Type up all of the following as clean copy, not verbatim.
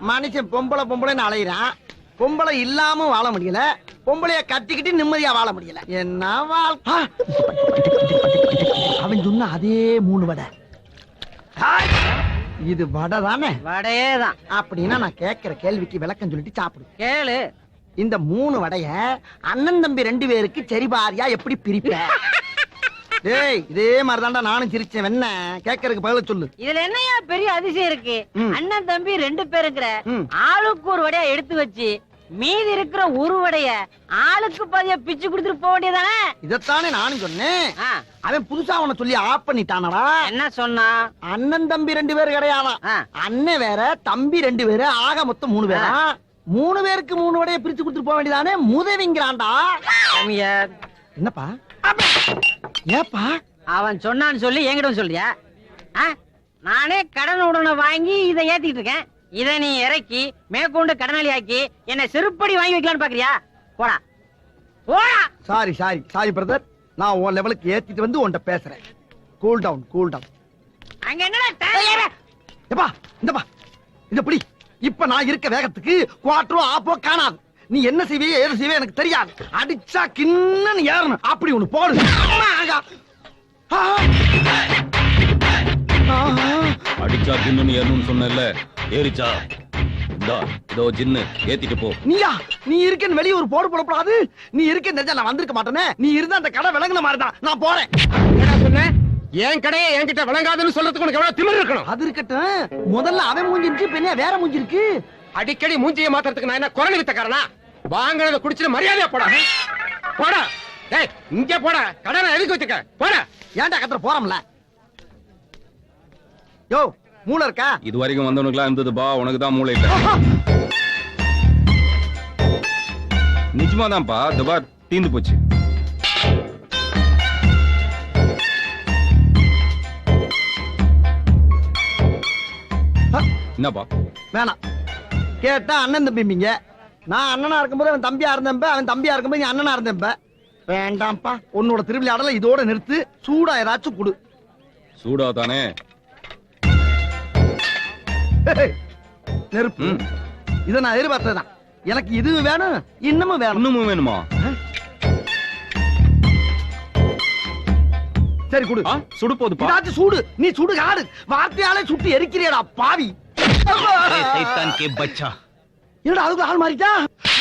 மனுஷன் பொம்பளை பொம்பளைன்னு அலையிறான், பொம்பளை இல்லாம வாழ முடியல, பொம்பளைய கட்டிக்கிட்டு நிம்மதியா வாழ முடியல. என்ன அவன் சொன்ன அதே 3 வடை. இது வடை தானே? வடையே தான். அப்படின்னா நான் கேட்கிற கேள்விக்கு விளக்கம் சொல்லிட்டு சாப்பிடு. கேளு. இந்த 3 வடைய அண்ணன் தம்பி 2 பேருக்கு சரி பாரியா எப்படி பிரிப்ப? டேய், இதே மாதிரிதான்டா நானும் சிரிச்சேன். என்ன கேட்கறதுக்கு பதில சொல்லு. இதுல என்னையா பெரிய அதிசயம் இருக்கு? அண்ணன் தம்பி 2 பேருங்கிற ஆளுக்கு ஒரு வடையா எடுத்து வச்சு மீதி இருக்கிற ஒரு வடைய ஆளுக்கு பாதியா பிச்சு கொடுத்துட்டு போக வேண்டியதானே? இதத்தானே நானும் சொன்னேன். அவன் புதுசா அவனை சொல்லி ஆப் பண்ணிட்டானடா. என்ன சொன்னா? அண்ணன் தம்பி 2 பேர் கிடையாதான், அண்ணன் வேற தம்பி 2 பேரு, ஆக மொத்தம் 3 பேரா. 3 பேருக்கு 3 வடைய பிரிச்சு கொடுத்துட்டு போக வேண்டியதானே? முதவிங்கிறான்டா. என்னப்பா? ஏப்பா அவன் சொன்னான்னு சொல்லி என்கிட்ட சொல்றியா? நானே கடன் உடனே வாங்கி இதை ஏத்திட்டு இருக்கேன். இதை நீ இறக்கி மேற்கொண்டு கடனாளி ஆக்கி என்ன செருப்படி வாங்கி வைக்கலான்னு பாக்குறியா? போடா போடா. சாரி சாரி சாரி பிரதர், நான் உன் லெவலுக்கு ஏத்திட்டு வந்து உன்கிட்ட பேசுறேன். Cool down cool down. அங்க என்னடா? எப்பா இந்தப்பா, இந்த பிடி. இப்ப நான் இருக்க வேகத்துக்கு குவாட்டரோ ஆப்போ காணாது. நீ என்ன செய்வே ஏது செய்வே எனக்கு தெரியாது. அடிச்சா கிண்ணன்னு ஏறணும். அப்படி ஒண்ணு போடு. அடிச்சா கிண்ணன்னு ஏறணும்னு சொன்னல, ஏறிச்சா? இதோ ஜின்னு ஏத்திட்டு போ. நீயா? நீ இருக்கேன்னு வெளியே ஒரு போடு போடக்கூடாது. நீ இருக்கேன்னு தெரிஞ்சா நான் வந்திருக்க மாட்டேனே. நீ இருந்தா அந்த கடை விளங்குன மாதிரிதான். நான் போறேன். என்ன சொன்ன? என் கடையை என்கிட்ட விளங்காதுன்னு சொல்றதுக்கு உனக்கு எவ்வளவு திமிரு இருக்கணும்? அது இருக்கட்டும், முதல்ல அவன் மூஞ்சி இருக்கு, பின்ன வேற மூஞ்சி இருக்கு. அடிக்கடி மூஞ்சியை மாத்துறதுக்கு நான் என்ன குரல் வித்தக்காரனா? வாங்குறத குடிச்சிட்டு மரியாதையா போடா. போடா. டேய், இங்க போடா. கடனை எதுக்கு வச்சுக்க? போடா. ஏன்டா கத்துற? போறோம்ல. யோ, மூளை இருக்கா? இது வரைக்கும் வந்தவனுக்குலாம் இருந்தது பா, உனக்கு தான் மூளை இல்ல. நிஜமாதான்ப்பா, இந்த பார் தீந்து போச்சு. என்னப்பா? வேணாம். கேட்டா அண்ணன் தம்பிங்க. நான் அண்ணனா இருக்கும்போது அவன் தம்பியா இருந்தப்ப, அவன் தம்பியா இருக்கும்போது நீ அண்ணனா இருந்தப்ப. வேண்டாம்ப்பா, உன்னோட திருவிளையாடல இதோட நிறுத்து. சூடா ஏதாச்சும் குடு. சூடா தானே? நெருப்பு. இத நான் எதிர்பார்த்ததான். எனக்கு இதுவும் வேணும், இன்னமும் வேணும். இன்னமும் வேணுமா? சரி குடு. சுடு போதுப்பா. இதாச்சும் சூடு. நீ சுடு காடு. வார்த்தையாலே சுட்டு எரிக்கிறியடா பாவி. சைத்தான் கே பச்சா. என்னடா அதுக்கு ஆள் மாறிட்டா?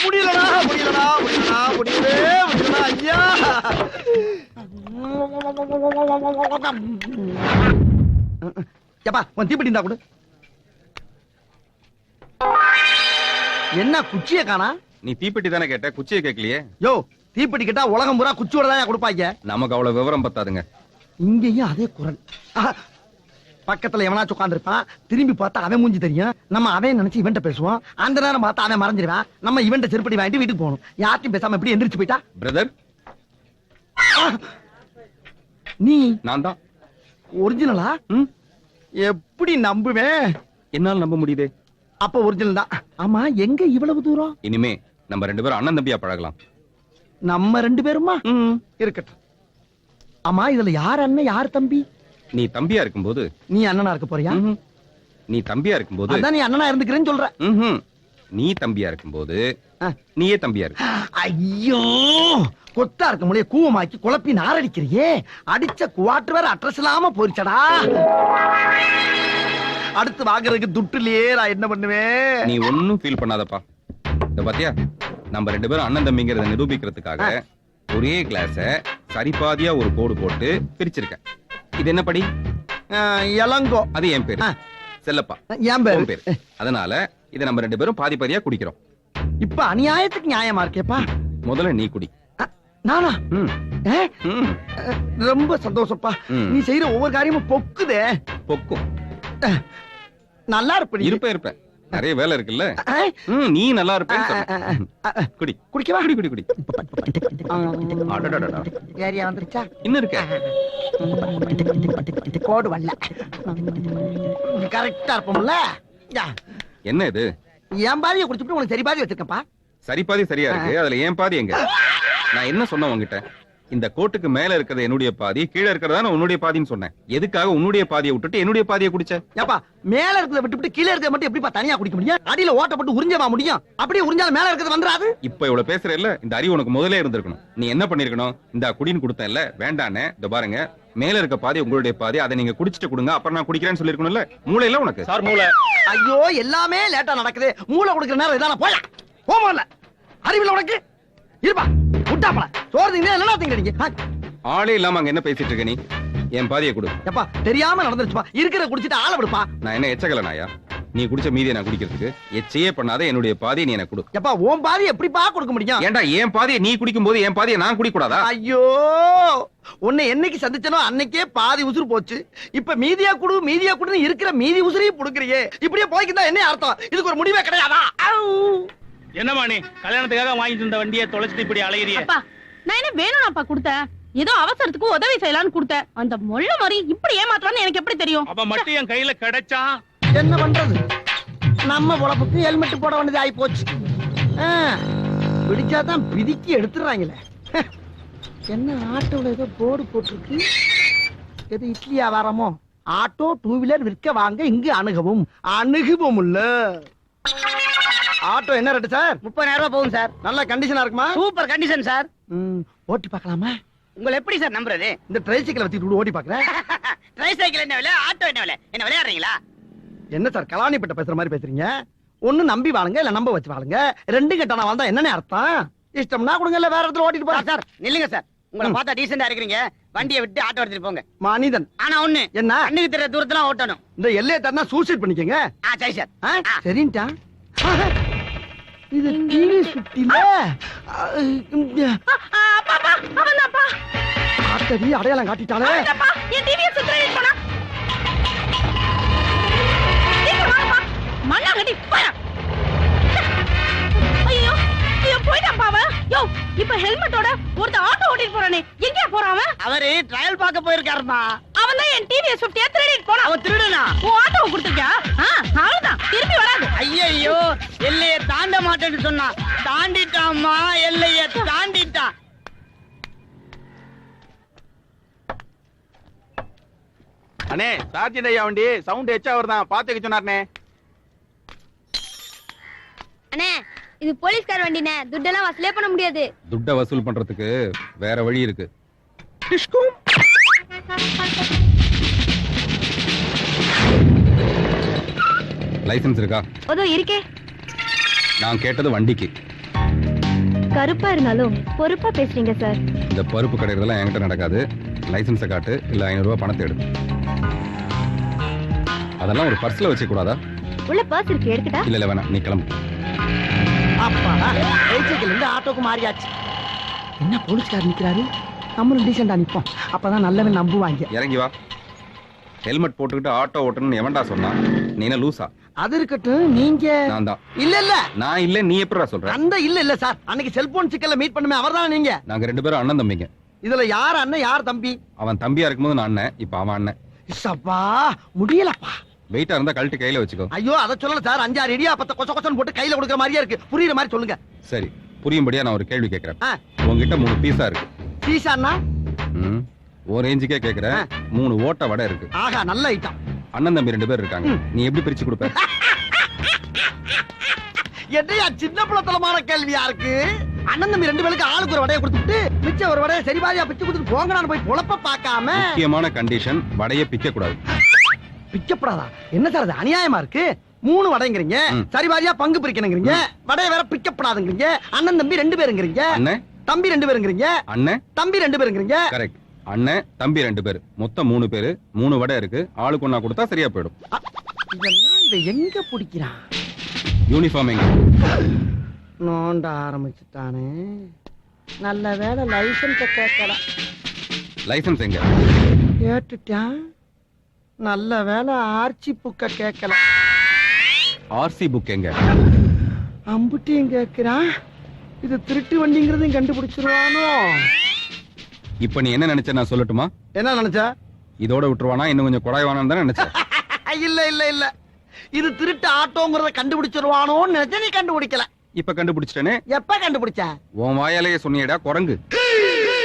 முடியலடா முடியலடா முடியலடா முடியல ஐயா. ஏப்பா உன் தீப்பெட்டி இருந்தா கொடு. என்ன குச்சியை காணா? நீ தீப்பெட்டி தானே கேட்ட, குச்சியை கேட்கலையே. யோ, தீப்பெட்டி கேட்டா உலகம் பூரா குச்சியோட தான் கொடுப்பாங்க. நமக்கு அவ்வளவு விவரம் பத்தாதுங்க. இங்கேயும் அதே குரல். பக்கத்துல எவனாச்சும் உட்கார்ந்திருப்பான். திரும்பி பார்த்தா அவன் மூஞ்சி தெரியும். நம்ம அவன் நினைச்சு இவன்ட்ட பேசுவோம். அந்த நேரம் பார்த்தா அவன் மறைஞ்சிருவான். நம்ம இவன்ட்ட செருப்படி வாங்கிட்டு வீட்டுக்கு போகணும். யார்ட்டையும் பேசாம எப்படி எந்திரிச்சு போயிட்டா? பிரதர், நீ? நான் தான். ஒரிஜினலா? எப்படி நம்புவேன்? என்னால நம்ப முடியுதே. அப்ப ஒரிஜினல் தான். ஆமா, எங்க இவ்வளவு தூரம்? இனிமே நம்ம 2 பேரும் அண்ணன் தம்பியா பழகலாம். நம்ம 2 பேருமா? இருக்கட்டும். ஆமா, இதுல யார் அண்ணன் யார் தம்பி? நீ தம்பியா இருக்கும்போது நீ அண்ணனா இருக்க போறியா? நீ தம்பியா இருக்கும்போது அதான் நீ அண்ணனா இருந்துக்கிறேன்னு சொல்ற. நீ தம்பியா இருக்கும்போது நீயே தம்பியா இருக்க. ஐயோ, கொத்தா இருக்க முடிய கூவமாக்கி குழப்பி நாரடிக்கிறியே. அடிச்ச குவாட்டர் வேற அட்ரஸ் இல்லாம போயிடுச்சடா. அடுத்து வாங்குறதுக்கு துட்டுலயே நான் என்ன பண்ணுவேன்? நீ ஒன்னும் ஃபீல் பண்ணாதப்பா. இந்த பாத்தியா, நம்ம 2 பேரும் அண்ணன் தம்பிங்கிறத நிரூபிக்கிறதுக்காக ஒரே கிளாஸ சரிபாதியா ஒரு கோடு போட்டு பிரிச்சிருக்க. இது என்ன படி? இளங்கோ. அது என் பேரு. செல்லப்பா என் பேரு. அதனால இதை நம்ம 2 பேரும் பாதி பாதியா குடிக்கிறோம். இப்ப அநியாயத்துக்கு நியாயமா இருக்கேப்பா. முதல்ல நீ குடி. நானா? ரொம்ப சந்தோஷப்பா. நீ செய்யற ஒவ்வொரு காரியமும் பொக்குதே. பொக்கும். நல்லா இருப்ப நிறைய வேலை இருக்குல்ல. நீ நல்லா இருப்ப. குடி. குடிக்கவா? குடி குடி குடி. ஏரியா வந்துருச்சா? இன்னும் இருக்க. கோடு வரல. கரெக்டா இருப்போம்ல. என்ன இது? என் பாதியை குடிச்சுட்டு உனக்கு சரி பாதி வச்சிருக்கப்பா. சரி பாதி சரியா இருக்கு. அதுல ஏன் பாதி எங்க? நான் என்ன சொன்ன உங்ககிட்ட? இந்த கோட்டுக்கு மேல இருக்கிறது என்னுடைய பாதி, கீழே இருக்கிறதா உன்னுடைய பாதின்னு சொன்னேன். எதுக்காக உன்னுடைய பாதியை விட்டுட்டு என்னுடைய பாதியை குடிச்ச? ஏப்பா மேல இருக்கிறத விட்டுவிட்டு கீழே இருக்கிறத மட்டும் எப்படிப்பா தனியா குடிக்க முடியும்? அடியில ஓட்டப்பட்டு உறிஞ்சவா முடியும்? அப்படியே உறிஞ்சாலும் மேல இருக்கிறது வந்துராது. இப்ப இவ்வளவு பேசுற இல்ல, இந்த அறிவு உனக்கு முதல்ல இருந்திருக்கணும். நீ என்ன பண்ணிருக்கணும்? இந்த குடின்னு கொடுத்தேன் இல்ல, வேண்டானே. இந்த பாருங்க, மேல இருக்க பாதி உங்களுடைய பாதி, அதை நீங்க குடிச்சிட்டு கொடுங்க, அப்புறம் நான் குடிக்கிறேன்னு சொல்லிருக்கணும்ல. மூளை இல்ல உனக்கு? சார் மூளை. ஐயோ எல்லாமே லேட்டா நடக்குது. மூளை கொடுக்கிற நேரம் இதான போயா போமல்ல. அறிவில்ல உனக்கு இருப்பா முட்டாப்பல சோறு திங்க என்ன திங்க. ஆளே இல்லாம அங்க என்ன பேசிட்டு இருக்க நீ? என் பாதியை கொடு. எப்பா தெரியாம நடந்துருச்சுப்பா. இருக்கிற குடிச்சிட்டு ஆள விடுப்பா. நான் என்ன எச்சகல நாயா? நீ குடிச்ச மீதியை நான் குடிக்கிறதுக்கு எச்சையே பண்ணாத என்னுடைய பாதியை நீ எனக்கு கொடு. எப்பா உன் பாதி எப்படிப்பா கொடுக்க முடியும்? ஏன்டா என் பாதியை நீ குடிக்கும் போது என் பாதியை நான் குடிக்க கூடாதா? ஐயோ உன்னை என்னைக்கு சந்திச்சனோ அன்னைக்கே பாதி உசுறு போச்சு. இப்ப மீதியா குடுன்னு இருக்கிற மீதி உசுரையும் புடுக்குறியே. இப்படியே போய்க்கிட்டா என்ன அர்த்தம்? இதுக்கு ஒரு முடிவே கிடையாதா? என்னமா நீ கல்யாணத்துக்காக வாங்கிட்டு இருந்த வண்டியை தொலைச்சிட்டு இப்படி அலையிறியே? அப்பா நான் என்ன வேணும்னாப்பா கொடுத்தேன். ஏதோ அவசரத்துக்கு உதவி செய்யலாம்னு கொடுத்தேன். அந்த மொள்ள மாதிரி இப்படி ஏமாத்தலாம்னு எனக்கு எப்படி தெரியும்? அப்ப மட்டும் என் கையில கிடைச்சான். என்ன பண்றது? நம்ம உழப்புக்கு ஹெல்மெட் போட வேண்டியது ஆகி போச்சு. பிடிச்சாதான் பிதிக்கி எடுத்துறாங்களே. என்ன ஆட்டோல ஏதோ போர்டு போட்டிருக்கு. எது இட்லி வியாபாரமோ? ஆட்டோ டூ வீலர் விற்க வாங்க இங்கு அணுகவும். அணுகுவோம் இல்ல. ஆட்டோ என்ன ரேட்டு சார்? 30,000 ரூபாய் போகும் சார். நல்ல கண்டிஷனா இருக்குமா? Super condition sir. ஓட்டி பார்க்கலாமா? உங்களை எப்படி சார் நம்புறது? இந்த ட்ரைசைக்கிள் வச்சுட்டு ஓட்டி பாக்குறேன். ட்ரை சைக்கிள் என்ன விலை, ஆட்டோ என்ன விலை? என்ன விளையாடுறீங்களா? என்ன சார் கலாணிப்பட்ட பேசுற மாதிரி பேசுறீங்க? ஒண்ணு நம்பி வாழுங்க, இல்ல நம்ப வச்சு வாழுங்க. ரெண்டு கட்ட நான் வாழ்ந்தா என்னன்னு அர்த்தம்? இஷ்டம்னா கொடுங்க, இல்ல வேற இடத்துல ஓட்டிட்டு போறேன். சார் நில்லுங்க சார். உங்களை பார்த்தா டீசெண்டா இருக்கிறீங்க. வண்டியை விட்டு ஆட்டோ எடுத்துட்டு போங்க. மனிதன் ஆனா ஒண்ணு, என்ன? கண்ணுக்கு தெரியற தூரத்துல ஓட்டணும். இந்த எல்லையை தரனா சூசைட் பண்ணிக்கங்க. சரி சார். சரின்ட்டா. இது டிவி சுத்தில அவன்தாப்பா ஆட்டடி அடையாளம் காட்டிட்டாலே. என் டிவியை சுத்திட்டு போனா மண்ணாங்கட்டி போயா. ஐயோ ஐயோ போயிட்டான் பாவ. யோ இப்ப ஹெல்மெட்டோட ஒருத்த ஆட்டோ ஓட்டிட்டு போறானே, எங்க போறான் அவன்? அவரு ட்ரையல் பார்க்க போயிருக்காருமா. அவன் தான் என் டிவியை சுத்தியா திருடிட்டு போனான். அவன் திருடுனா? ஓ ஆட்டோவை கொடுத்துருக்கியா? அவ்வளவுதான், திருப்பி வராது. ஐயோ எல்லைய தாண்ட மாட்டேன்னு சொன்னா தாண்டிட்டாமா. எல்லைய தாண்டிட்டான். அண்ணே சார்ஜ் ஐயா வண்டி சவுண்ட் எச்சா வருதான், பாத்துக்க சொன்னார்னே. அண்ணே இது போலீஸ்கார வண்டினே, துட்டெல்லாம் வசூலே பண்ண முடியாது. துட்டை வசூல் பண்றதுக்கு வேற வழி இருக்கு. லைசென்ஸ் இருக்கா? அதோ இருக்கே. நான் கேட்டது வண்டிக்கு. கருப்பா இருந்தாலும் பொறுப்பா பேசுறீங்க சார். இந்த பருப்பு கிடைக்கிறதெல்லாம் என்கிட்ட நடக்காது. லைசென்ஸை காட்டு, இல்ல 500 ரூபாய் பணத்தை எடு. அதெல்லாம் ஒரு பர்ஸ்ல வச்சு கூடாதா? உள்ள பர்ஸ் இருக்கு, எடுத்துட்டா? இல்ல வேணாம், நீ கிளம்பு. அப்பாடா ட்ரைசைக்கிள் இருந்து ஆட்டோக்கு மாறியாச்சு. என்ன போலீஸ்கார் நிக்கிறாரு? நம்மளும் டீசெண்டா நிப்போம், அப்பதான் நல்லவன் நம்புவாங்க. இறங்கி வா. ஹெல்மெட் போட்டுக்கிட்டு ஆட்டோ ஓட்டணும்னு எவன்டா சொன்னா? நீ என்ன லூசா? அது இருக்கட்டும், நீங்க நான் தான். இல்ல நான் இல்ல, நீ எப்படிடா சொல்ற? அந்த இல்ல சார், அன்னைக்கு செல்போன் சிக்கல்ல மீட் பண்ணுமே அவர்தான் நீங்க. நாங்க 2 பேரும் அண்ணன் தம்பிங்க. இதுல யார் அண்ணன் யார் தம்பி? அவன் தம்பியா இருக்கும்போது நான் அண்ணன், இப்ப அவன் அண்ணன். சப்பா முடியலப்பா. வெயிட்டா இருந்தா கழட்டி கையில வச்சுக்கோ. ஐயோ அதை சொல்லல சார், 5-6 இடியாப்பத்தை கொச கொசன்னு போட்டு கையில கொடுக்குற மாதிரியா இருக்கு. புரியுற மாதிரி சொல்லுங்க. சரி, புரியும்படியா நான் ஒரு கேள்வி கேக்குறேன். உங்ககிட்ட 3 பீஸா இருக்கு. பீஸான்னா? ஒரு ரேஞ்சுக்கே கேக்குறேன். 3 ஓட்ட வடை இருக்கு. ஆஹா நல்ல ஐட்டம். அண்ணன் தம்பி 2 பேர் இருக்காங்க. நீ எப்படி பிரிச்சு கொடுப்ப? என்னையா சின்ன பிள்ளைத்தனமான கேள்வியா இருக்கு? அண்ணன் தம்பி 2 பேருக்கு ஆளுக்கு ஒரு வடையை கொடுத்துட்டு மிச்சம் ஒரு வடையை சரி பாதியா பிச்சு கொடுத்துட்டு போங்கடான்னு போய் பொழப்ப பார்க்காம. முக்கியமான கண்டிஷன், வடையை பிக்க கூடாது. பிக்கப்படாதா? என்ன சார் அது அநியாயமா இருக்கு? 3 வடைங்கிறீங்க, சரி பாதியா பங்கு பிரிக்கணுங்கிறீங்க, வடையை வேற பிக்கப்படாதுங்கிறீங்க. அண்ணன் தம்பி 2 பேருங்கிறீங்க, அண்ணன் தம்பி 2 பேருங்கிறீங்க, அண்ணன் தம்பி 2 பேருங்கிறீங்க. கரெக்ட். அண்ணன் தம்பி 2 பேர், மொத்தம் 3 பேரு. 3 வடை இருக்கு. ஆளுக்கு ஒண்ணா கொடுத்தா சரியா போயிடும். இதெல்லாம் இதை எங்க பிடிக்கிறான்? யூனிஃபார்ம் எங்க? நோண்ட ஆரம்பிச்சுட்டானே. நல்ல வேலை லைசன்ஸ கேட்கல. லைசென்ஸ் எங்க? கேட்டுட்டான். நல்ல வேலை ஆர்ச்சி புக்க கேட்கல. ஆர்சி புக் எங்க? அம்புட்டியும் கேட்கிறான். இது திருட்டு வண்டிங்கிறதையும் கண்டுபிடிச்சிருவானோ? இப்ப நீ என்ன நினைச்ச நான் சொல்லட்டுமா? என்ன நினைச்ச? இதோட விட்டுருவானா, இன்னும் கொஞ்சம் குறைவானான்னு தான் நினைச்சேன். இல்ல இல்ல இல்ல, இது திருட்டு ஆட்டோங்கிறத கண்டுபிடிச்சிருவானோன்னு நினைச்ச. நீ கண்டுபிடிக்கல. இப்ப கண்டுபிடிச்சிட்டேனே. எப்ப கண்டுபிடிச்ச? உன் வாயாலேயே சொன்னியடா குரங்கு.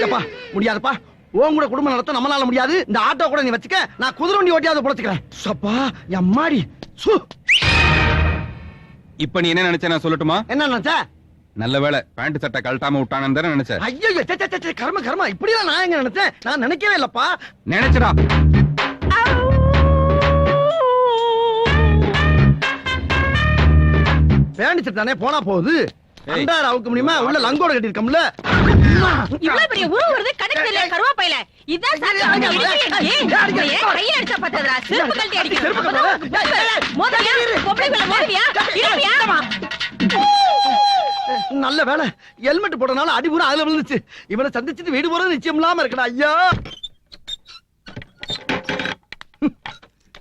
எப்பா முடியாதுப்பா உன் கூட குடும்பம் நடத்த நம்மளால முடியாது. இந்த ஆட்டோ கூட நீ வச்சுக்க, நான் குதிரை வண்டி ஓட்டியாவது பொழைச்சுக்கிறேன். சப்பா எம்மாடி சு. இப்ப நீ என்ன நினைச்ச நான் சொல்லட்டுமா? என்ன நினைச்ச? நல்ல வேளை பேண்ட் சட்டை கழட்டாம விட்டானு தானே நினைச்சேன். ஐயோ கர்ம இப்படிதான் நான் எங்க நினைச்சேன். நான் நினைக்கவே இல்லப்பா. நினைச்சடா. பேண்ட் சட்டை தானே போனா போகுது. அண்டார அவுக்க முடியுமா? உள்ள லங்கோட கட்டி இருக்கம்ல. இவ்வளவு பெரிய உருவ வருது கணக்குல கருவாப்பையில. இதான் சாப்பிட்டு அவங்க கையில அடிச்சா பத்ததா செருப்பு கழட்டி அடிக்கணும். மோதலியா பொம்பளைங்கள மோதலியா இருப்பியா? நல்ல வேலை ஹெல்மெட் போட்டனால அடி பூரா அதுல விழுந்துச்சு. இவனை சந்திச்சுட்டு வீடு போறது நிச்சயம் இல்லாம இருக்கடா. ஐயா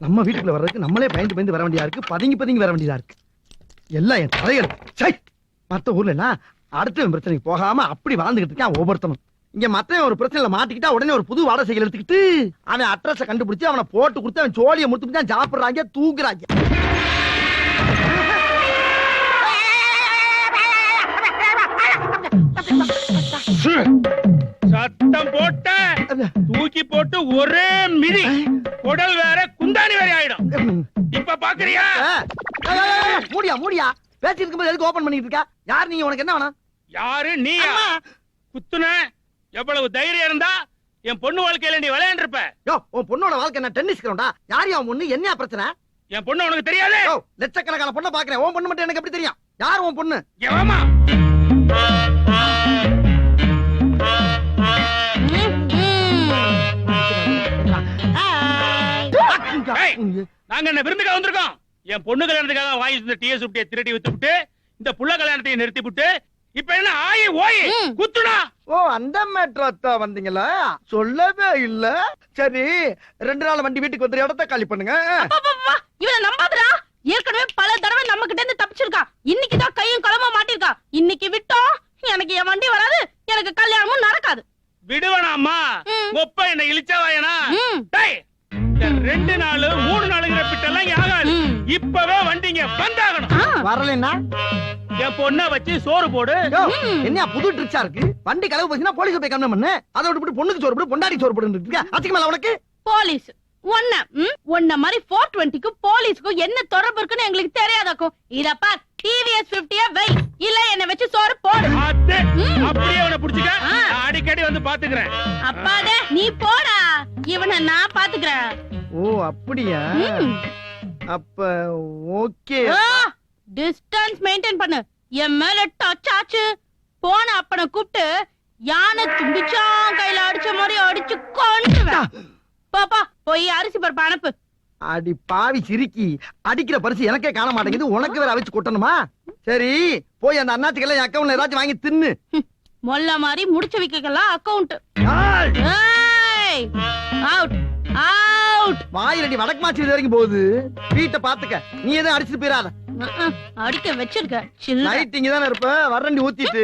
நம்ம வீட்டுக்குள்ள வர்றதுக்கு நம்மளே பயந்து வர வேண்டியதா இருக்கு. பதுங்கி வர வேண்டியதா இருக்கு. எல்லாம் என் தலைகள். மத்த ஊர்ல எல்லாம் அடுத்த பிரச்சனைக்கு போகாம அப்படி வாழ்ந்துகிட்டு இருக்கான் ஒவ்வொருத்தனும். இங்க மத்த ஒரு பிரச்சனைல மாட்டிக்கிட்டா உடனே ஒரு புது வாடகை சைக்கிள் எடுத்துக்கிட்டு அவன் அட்ரஸ கண்டுபிடிச்சு அவனை போட்டு கொடுத்து அவன் சோழியை முடித்து தான் சாப்பிடுறாங்க தூக்குறாங்க. சத்தம் போட்ட தூக்கி போட்டு ஒரே மிதி, குடல் வேற குந்தாணி வேற ஆயிடும். இப்ப பாக்குறியா? மூடியா பேசி இருக்கும்போது எதுக்கு ஓபன் பண்ணிட்டு இருக்கா? யார் நீங்க? உனக்கு என்ன வேணும்? யாரு நீ? குத்துன எவ்வளவு தைரியம் இருந்தா என் பொண்ணு வாழ்க்கையில நீ விளையாண்டு இருப்ப. யோ உன் பொண்ணோட வாழ்க்கை என்ன டென்னிஸ் கிரவுண்டா? யார் அவன் பொண்ணு? என்ன பிரச்சனை? என் பொண்ணு உனக்கு தெரியாது? லட்சக்கணக்கான பொண்ணை பாக்குறேன். உன் பொண்ணு மட்டும் எனக்கு எப்படி தெரியும்? யார் உன் பொண்ணு? எவமா? நாங்க என்ன விருந்துக்காக வந்திருக்கோம். என் பொண்ணு கல்யாணத்துக்காக வாங்கி இருந்த டிஎஸ் உப்டியை திருடி வித்துட்டு இந்த புள்ள கல்யாணத்தை நிறுத்தி விட்டு இப்ப என்ன ஆயி ஓய் குத்துடா. ஓ அந்த மேட்ரா வந்தீங்களா? சொல்லவே இல்ல. சரி 2 நாள் வண்டி வீட்டுக்கு வந்து இடத்த காலி பண்ணுங்க. இவனை நம்பாதடா. ஏற்கனவே பல தடவை நம்ம கிட்ட இருந்து தப்பிச்சிருக்கான். இன்னைக்கு தான் கையும் களமா மாட்டிருக்கான். இன்னைக்கு விட்டோம் எனக்கு என் வண்டி வராது, எனக்கு கல்யாணமும் நடக்காது. விடுவனாமா? ஒப்ப என்ன இழிச்சவாயனா? டேய் 2 நாள் 3 நாளுங்கிற பிட்டெல்லாம் ஆகாது. இப்பவே வண்டிங்க வந்தாகணும். வரலன்னா என் பொண்ணை வச்சு சோறு போடு. என்ன புது ட்ரிக்ஸா இருக்கு? வண்டி கலவு போச்சுன்னா போலீஸ் போய் கம்ப்ளைண்ட் பண்ணு. அதை விட்டு பொண்ணுக்கு சோறு போடு, பொண்டாடி சோறு போடுன்னு இருக்க. அசிங்கமா உனக்கு? போலீஸ் ஒன்ன மாதிரி 420க்கு போலீஸ்க்கு என்ன தொடர்பு இருக்குன்னு எங்களுக்கு தெரியாதாக்கும். இதப்பா டிவிஎஸ் 50 வை இல்ல என்ன வச்சு சோறு போடு. அப்படியே அவனை புடிச்சுக்க. அடிக்கடி வந்து பாத்துக்கிறேன். அப்பாடே நீ போடா, இவனை நான் பாத்துக்கிறேன். ஓ அப்படியா? அப்ப ஓகே. டிஸ்டன்ஸ் மெயின்டைன் பண்ணு. என் மேல டச் ஆச்சு போன அப்பனை கூப்பிட்டு யானை தும்பிச்சான் கையில அடிச்ச மாதிரி அடிச்சு கொண்டுவேன். பாப்பா போய் அரிசி பருப்பு அனுப்பு. அடி பாவி சிரிக்கி, அடிக்கிற பரிசு எனக்கே காண மாட்டேங்குது, உனக்கு வேற அவிச்சு கொட்டணுமா? சரி போய் அந்த அண்ணாத்துக்கெல்லாம் என் அக்கவுண்ட்ல ஏதாச்சும் வாங்கி தின்னு. மொல்ல மாதிரி முடிச்ச வைக்கலாம் அக்கவுண்ட். Out out. வாயிலடி வடக்கு மாச்சி வரைக்கும் போகுது. வீட்டை பாத்துக்க, நீ எதுவும் அடிச்சுட்டு போயிடாத. அடிக்க வச்சிருக்க. நைட் இங்க தானே இருப்ப, வரண்டி ஊத்திட்டு.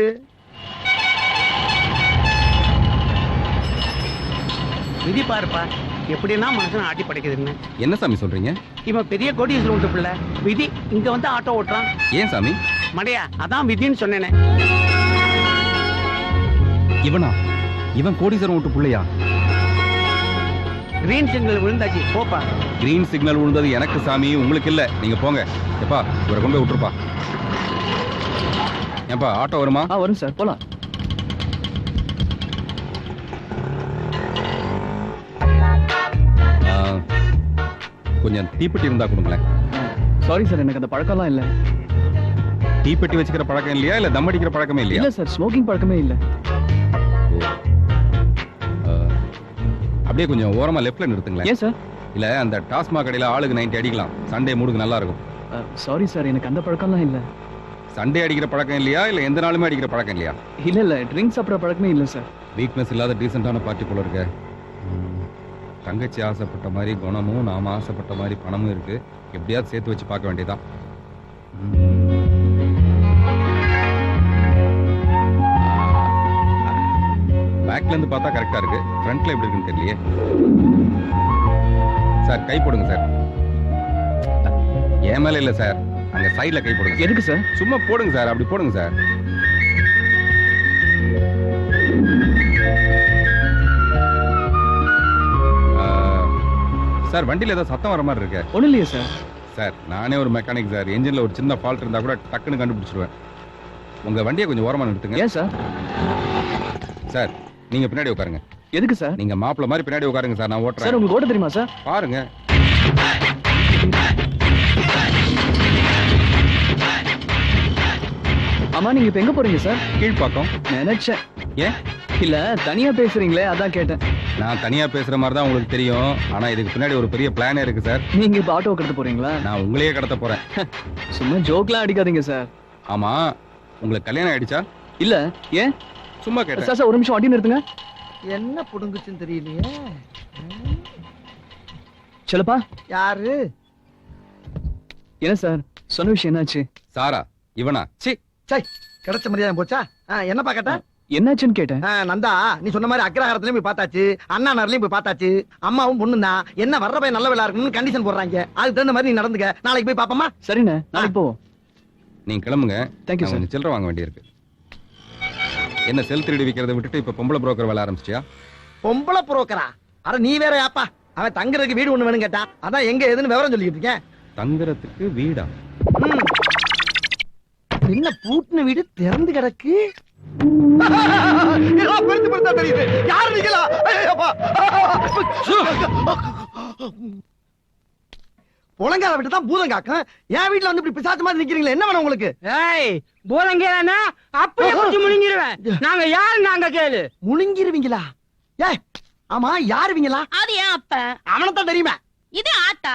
விதி பாருப்பா எப்படின்னா மனுஷன் ஆட்டி படைக்குதுன்னு. என்ன சாமி சொல்றீங்க? இவன் பெரிய கோடீஸ்வரன் உண்டு பிள்ளை. விதி இங்க வந்து ஆட்டோ ஓட்டுறான். ஏன் சாமி? மடையா அதான் விதின்னு சொன்னேனே. இவனா? இவன் கோடீஸ்வரன் வீட்டு பிள்ளையா? கிரீன் சிக்னல் விழுந்தாச்சு போப்பா. கிரீன் சிக்னல் விழுந்தது எனக்கு சாமி, உங்களுக்கு இல்ல. நீங்க போங்க. எப்பா இவரை கொண்டு போய் விட்டுருப்பா. ஏப்பா ஆட்டோ வருமா? வரும் சார், போலாம். கொஞ்சம் தீப்பெட்டி இருந்தா கொடுங்களேன். சாரி சார், எனக்கு அந்த பழக்கம்லாம் இல்ல. தீப்பெட்டி வச்சுக்கிற பழக்கம் இல்லையா, இல்ல தம் அடிக்கிற பழக்கமே இல்லையா? இல்ல சார், ஸ்மோக்கிங் பழக்கமே இல்ல. அப்படியே கொஞ்சம் ஓரமா லெஃப்ட்ல நிறுத்துங்களேன். ஏன் சார்? இல்ல அந்த டாஸ்மாக் கடையில ஆளுக்கு 90 அடிக்கலாம். சண்டே மூடுக்கு நல்லா இருக்கும். சாரி சார், எனக்கு அந்த பழக்கம்லாம் இல்ல. சண்டே அடிக்கிற பழக்கம் இல்லையா, இல்ல எந்த நாளுமே அடிக்கிற பழக்கம் இல்லையா? இல்ல இல்ல, ட்ரிங்க்ஸ் சாப்பிட்ற பழக்கமே இல்ல சார். வீக்னஸ் இல்லாத டீசென்டான பார்ட்டி போல இருக்க. தங்கச்சி ஆசைப்பட்ட மாதிரி குணமும் நாம ஆசைப்பட்ட மாதிரி பணமும் இருக்கு. எப்படியாவது சேர்த்து வச்சு பார்க்க வேண்டியதான். பேக்ல இருந்து பார்த்தா கரெக்டா இருக்கு, ஃப்ரண்ட்ல எப்படி இருக்குன்னு தெரியலையே. சார் கை போடுங்க சார். ஏன் மேல இல்ல சார், அங்க சைடுல கை போடுங்க. எதுக்கு சார்? சும்மா போடுங்க சார், அப்படி போடுங்க சார். சார் வண்டியில ஏதோ சத்தம் வர மாதிரி இருக்கு. ஒண்ணு இல்லையே சார். சார் நானே ஒரு மெக்கானிக் சார். என்ஜின்ல ஒரு சின்ன ஃபால்ட் இருந்தா கூட டக்குன்னு கண்டுபிடிச்சிருவேன். உங்க வண்டியை கொஞ்சம் ஓரமா நிறுத்துங்க. ஏன் சார்? சார் நீங்க பின்னாடி உட்காருங்க. எதுக்கு சார்? நீங்க மாப்பிள்ள மாதிரி பின்னாடி உட்காருங்க சார். நான் ஓட்டுறேன். சார் உங்களுக்கு ஓட்ட தெரியுமா சார்? பாருங்க. ஆமா நீங்க இப்ப எங்க போறீங்க சார்? கீழ்பாக்கம். நினைச்சேன். ஏன்? இல்ல தனியா பேசுறீங்களே அதான் கேட்டேன். நான் தனியா பேசுற மாதிரி தான் உங்களுக்கு தெரியும். ஆனா இதுக்கு பின்னாடி ஒரு பெரிய பிளானே இருக்கு சார். நீங்க இப்ப ஆட்டோ கடத்த போறீங்களா? நான் உங்களையே கடத்த போறேன். சும்மா ஜோக்லாம் அடிக்காதீங்க சார். ஆமா உங்களுக்கு கல்யாணம் ஆயிடுச்சா? இல்ல. ஏன்? சும்மா கேட்டேன். சார் ஒரு நிமிஷம் வண்டி நிறுத்துங்க. என்ன புடுங்குச்சுன்னு தெரியலையே. சொல்லப்பா. யாரு? என்ன சார் சொன்ன விஷயம் என்னாச்சு? சாரா இவனா? சி சை கிடைச்ச மரியாதை போச்சா? என்னப்பா கேட்ட? என்னாச்சுன்னு கேட்டேன். நந்தா நீ சொன்ன மாதிரி அக்ரஹாரத்துலயும் போய் பார்த்தாச்சு, அண்ணா நகர்லயும் போய் பார்த்தாச்சு. அம்மாவும் பொண்ணு தான் என்ன வர்ற பையன் நல்ல வேலை இருக்கணும்னு கண்டிஷன் போடுறாங்க. அதுக்கு தகுந்த மாதிரி நீ நடந்துக்க. நாளைக்கு போய் பாப்போமா? சரிண்ணே நாளைக்கு போவோம். நீங்க கிளம்புங்க. Thank you sir. சில்லறை வாங்க வேண்டியிருக்கு. என்ன செல் திருடி விக்கிறத விட்டுட்டு இப்ப பொம்பளை புரோக்கர் வேலை ஆரம்பிச்சியா? பொம்பளை புரோக்கரா? அட நீ வேற யாப்பா. அவன் தங்குறதுக்கு வீடு ஒண்ணு வேணும் கேட்டான். அதான் எங்க எதுன்னு விவரம் சொல்லிட்டு இருக்கேன். தங்குறதுக்கு வீடா? என்ன பூட்டின வீடு திறந்து கிடக்கு? புலங்கால விட்டு தான் பூதம் காக்கும். என் வீட்டுல வந்து இப்படி பிசாசு மாதிரி நிக்கிறீங்களா? என்ன வேணும் உங்களுக்கு? ஏய் போதங்கேனா அப்படியே குச்சி முழுங்கிடுவேன். நாங்க யாரு நாங்க கேளு. முழுங்கிருவீங்களா? ஏய் ஆமா யாருவீங்களா? அது ஏன் அப்ப? அவனத்தான் தெரியுமா? இது ஆத்தா,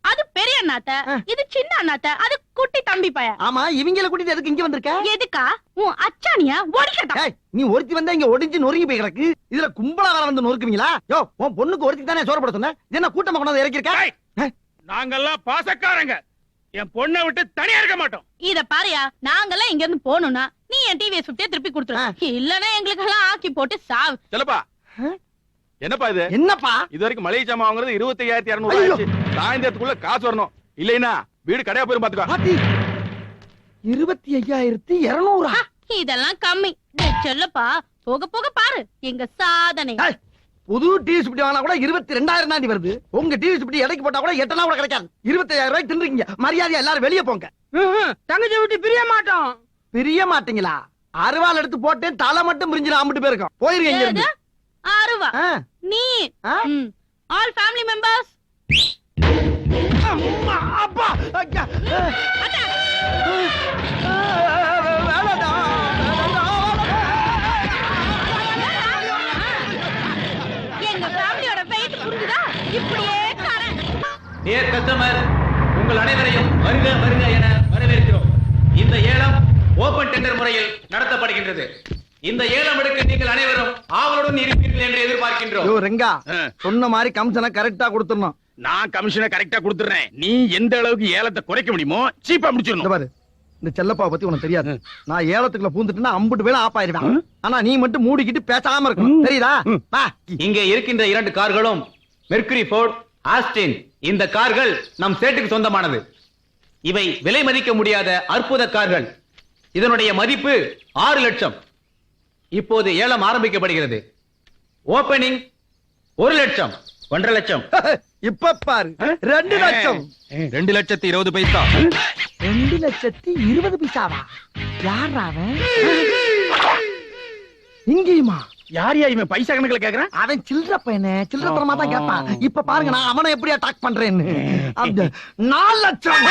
அது பெரிய அண்ணாத்த, இது சின்ன அண்ணாத்த, அது குட்டி தம்பி பையன். ஆமா இவங்கள கூட்டிட்டு எதுக்கு இங்க வந்திருக்க? எதுக்கா? உன் அச்சானியா ஓடிக்கட்டா. ஏய் நீ ஒருத்தி வந்தா இங்க ஒடிஞ்சு நொறுங்கி போய் கிடக்கு. இதுல கும்பலா வர வந்து நொறுக்குவீங்களா? யோ உன் பொண்ணுக்கு ஒருத்தி தானே சோறு போட சொன்ன. என்ன கூட்டமா கொண்டாந்து இறக்கி இருக்க? நாங்கெல்லாம் பாசக்காரங்க. என் பொண்ணை விட்டு தனியா இருக்க மாட்டோம். இத பாரியா, நாங்கெல்லாம் இங்க இருந்து போகணும்னா நீ என் டிவியை சுட்டே திருப்பி கொடுத்துரு. இல்லன்னா எங்களுக்கு எல்லாம் ஆக்கி போட்டு சாவு. செல்லப்பா என்னப்பா இது? என்னப்பா இது வரைக்கும் மளிகை சாமான் வாங்குறது 25,200 ஆயிடுச்சு. சாயந்தரத்துக்குள்ள காசு வரணும். இல்லைன்னா வீடு கடையா போயிரும் பாத்துக்கோ. 25,200? இதெல்லாம் கம்மி. சொல்லப்பா போக போக பாரு எங்க சாதனை. புது டிவி சுப்பி வாங்கினா கூட 22,000 தாண்டி வருது. உங்க டிவி சுப்பி எடைக்கு போட்டா கூட 8 கூட கிடைக்காது. 25,000 ரூபாய்க்கு தின்றுங்க. மரியாதையா எல்லாரும் வெளியே போங்க. தங்கச்சி விட்டு பிரிய மாட்டோம். பிரிய மாட்டீங்களா? அருவாள் எடுத்து போட்டு தலை மட்டும் பிரிஞ்சிடும். அம்பிட்டு பேருக்கும் போயிருங்க இங்க இருந்து. ஆறுவா நீ ஆல் ஃபேமிலி மெம்பர்ஸ். அப்பா அக்கா எங்க ஃபேமிலியோட வெயிட் புரிஞ்சுதா? இப்படியே தரேன். டியர் கஸ்டமர், உங்கள் அனைவரையும் வருக வருக என வரவேற்கிறோம். இந்த ஏலம் ஓபன் டெண்டர் முறையில் நடத்தப்படுகின்றது. இந்த ஏலம் எடுக்க நீங்கள் அனைவரும் ஆவலுடன் இருப்பீர்கள் என்று எதிர்பார்க்கின்றோம். யோ ரெங்கா சொன்ன மாதிரி கமிஷனை கரெக்டா கொடுத்துறணும். நான் கமிஷனை கரெக்டா கொடுத்துறேன். நீ எந்த அளவுக்கு ஏலத்தை குறைக்க முடியுமோ சீப்பா முடிச்சிடணும். பாரு இந்த செல்லப்பாவை பத்தி உனக்கு தெரியாது. நான் ஏலத்துக்குள்ள பூந்துட்டுனா அம்புட்டு வேலை ஆப் ஆயிருவேன். ஆனா நீ மட்டும் மூடிக்கிட்டு பேசாம இருக்கணும். தெரியுதா? இங்கே இருக்கின்ற 2 கார்களும் மெர்க்குரி ஃபோர்ட், ஆஸ்டின். இந்த கார்கள் நம் சேட்டுக்கு சொந்தமானது. இவை விலை மதிக்க முடியாத அற்புத கார்கள். இதனுடைய மதிப்பு 6 லட்சம். இப்போது ஏலம் ஆரம்பிக்கப்படுகிறது. ஓபனிங் 1 லட்சம், 1.5 லட்சம். இப்ப பாரு 2 லட்சம். 2,20,000 பைசா. 2,20,000 பைசாவா? யாரா அவன்? இங்கேயுமா? யாரையா இவன் பைசா கணக்குல கேக்குறான்? அவன் சில்லற பையனே, சில்லறத்தனமா தான் கேட்பான். இப்ப பாருங்க நான் அவனை எப்படி அட்டாக் பண்றேன்னு. 4 லட்சம்.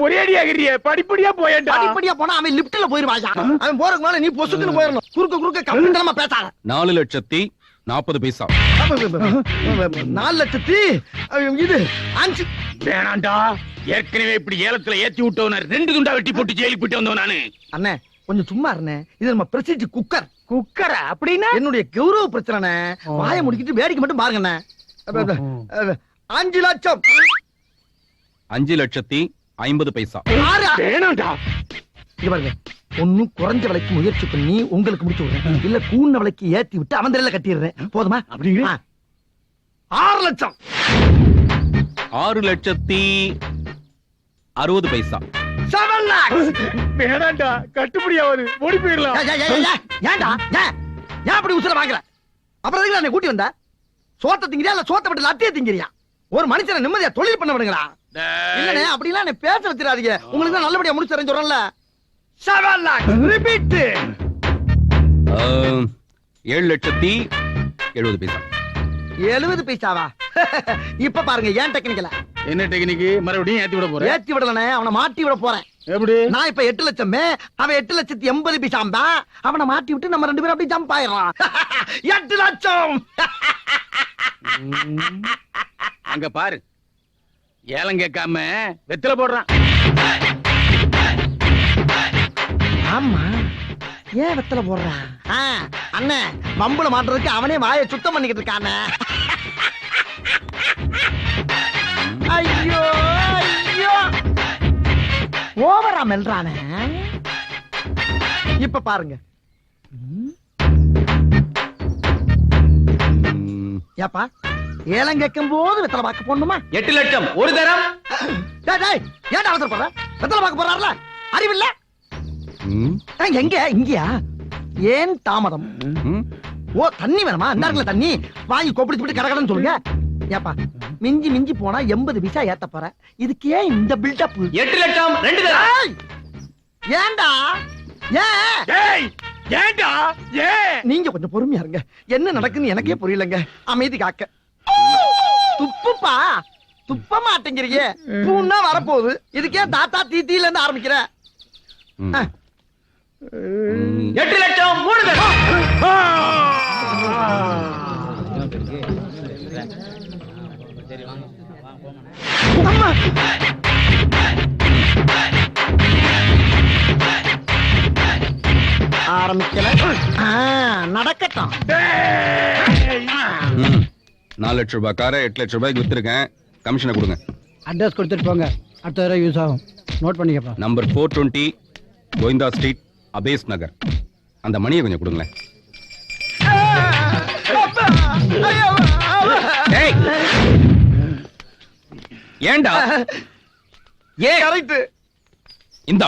ஒரேடியா கிரியே படிப்படியா போயேன்டா. படிப்படியா போனா அவன் லிப்ட்ல போயிருவாயா. அவன் போறதுக்கு மேல நீ பொசுக்குன்னு போயிரணும். குறுக்க கம்பெனிமா பேசாத. 4,40,000 பைசா. 4,00,000 இது 5 வேணாண்டா. ஏற்கனவே இப்படி ஏலத்துல ஏத்தி விட்டவன 2 துண்டா வெட்டி போட்டு ஜெயிலுக்கு போயிட்டு வந்தவன் நானு. அண்ணே கொஞ்சம் சும்மா இருண்ணே. இது நம்ம பிரசித்தி குக்கர். குக்கரா? அப்படின்னா என்னுடைய கௌரவ பிரச்சனை. வாயை முடிக்கிட்டு வேடிக்கை மட்டும் பாருங்க. 5 லட்சம். 5,50,000 பைசா. வேணாண்டா. இங்க பாருங்க, ஒன்னும் குறைஞ்ச விலைக்கு முயற்சி பண்ணி உங்களுக்கு முடிச்சு விடுறேன். இல்ல கூண்ண விலைக்கு ஏத்தி விட்டு அவன் தலையில கட்டிடுறேன். போதுமா? அப்படிங்க 6 லட்சம். 6,60,000 பைசா. 7 lakhs. வேணாண்டா. கட்டுப்படி ஆகுது. ஓடி போயிடலாம். ஏன்டா ஏன் அப்படி உசுர வாங்குற? அப்புறம் எதுக்கு என்னை கூட்டி வந்த? சோத்த திங்கிறியா இல்ல சோத்த விட்டு லட்டிய திங்கிறியா? ஒரு மனுஷனை நிம்மதியா தொழில் பண்ண விடுங்களா. இல்லனே அப்படிலாம் என்ன பேச வச்சிராதீங்க. உங்களுக்கு தான் நல்லபடியா முடிச்சறேன் சொல்றேன்ல. 7 lakhs ரிப்பீட். 7,70,70 70 பைசாவா? இப்ப பாருங்க ஏன் டெக்னிக்கல. என்ன டெக்னிக்? மறுபடியும் ஏத்தி விட போறேன். ஏத்தி விடலனே, அவனை மாட்டி விட போறேன். எப்படி? நான் இப்ப 8 லட்சமே, அவன் 8,80,000 பைசாம்பா. அவனை மாட்டி விட்டு நம்ம 2 பேரும் அப்படியே ஜம்ப் ஆயிரலாம். 8 லட்சம். அங்க பாரு, ஏலம் கேட்காம வெத்தல போடுறான். ஆமா, ஏன் வெத்தல போடுறான்? அண்ணே, மம்புல மாட்டுறதுக்கு அவனே வாயை சுத்தம் பண்ணிக்கிட்டு இருக்கானே. ஐயோ ஐயோ, ஓவரா மெல்றானே. இப்ப பாருங்க. ஏப்பா, ஏலம் கேட்கும் போது வெத்தலை பார்க்க போடணுமா? 8 லட்சம் ஒரு தரம். ஏன் அவசரப்படுற? வெத்தலை பார்க்க போறாருல, அறிவில்ல? எங்க இங்கயா? ஏன் தாமதம்? ஓ, தண்ணி வேணுமா? இந்தாருங்கள தண்ணி, வாங்கி கொப்பிடிச்சு விட்டு கடகடன்னு சொல்லுங்க. ஏப்பா, மிஞ்சி மிஞ்சி போனா 80 பைசா ஏத்த போற, இதுக்கு ஏன் இந்த பில்டப்? 8 லட்சம் 2 தரம். ஏன்டா? ஏண்டா ஏன்? நீங்க கொஞ்சம் பொறுமையா இருங்க. என்ன நடக்குன்னு எனக்கே புரியலங்க. அமைதி காக்க. துப்புப்பா, துப்ப மாட்டேங்கிறீங்க. பூன்னா வரப்போகுது, இதுக்கே தாத்தா தீத்தில இருந்து ஆரம்பிக்கிற. 8 லட்சம் 3 தரம். அம்மா, ஆரம்பிக்கல. நடக்கட்டும். 4 லட்சம் ரூபாய் காரை 8 லட்சம் ரூபாய்க்கு வித்துருக்கேன். கமிஷனை கொடுங்க. அட்ரஸ் கொடுத்துட்டு போங்க, அடுத்த தடவை யூஸ் ஆகும். நோட் பண்ணிக்கப்பா. நம்பர் 420 கோவிந்தா ஸ்ட்ரீட், அபேஸ் நகர். அந்த மணியை கொஞ்சம் கொடுங்களேன். ஏய், ஏண்டா? ஏ கரெக்ட். இந்த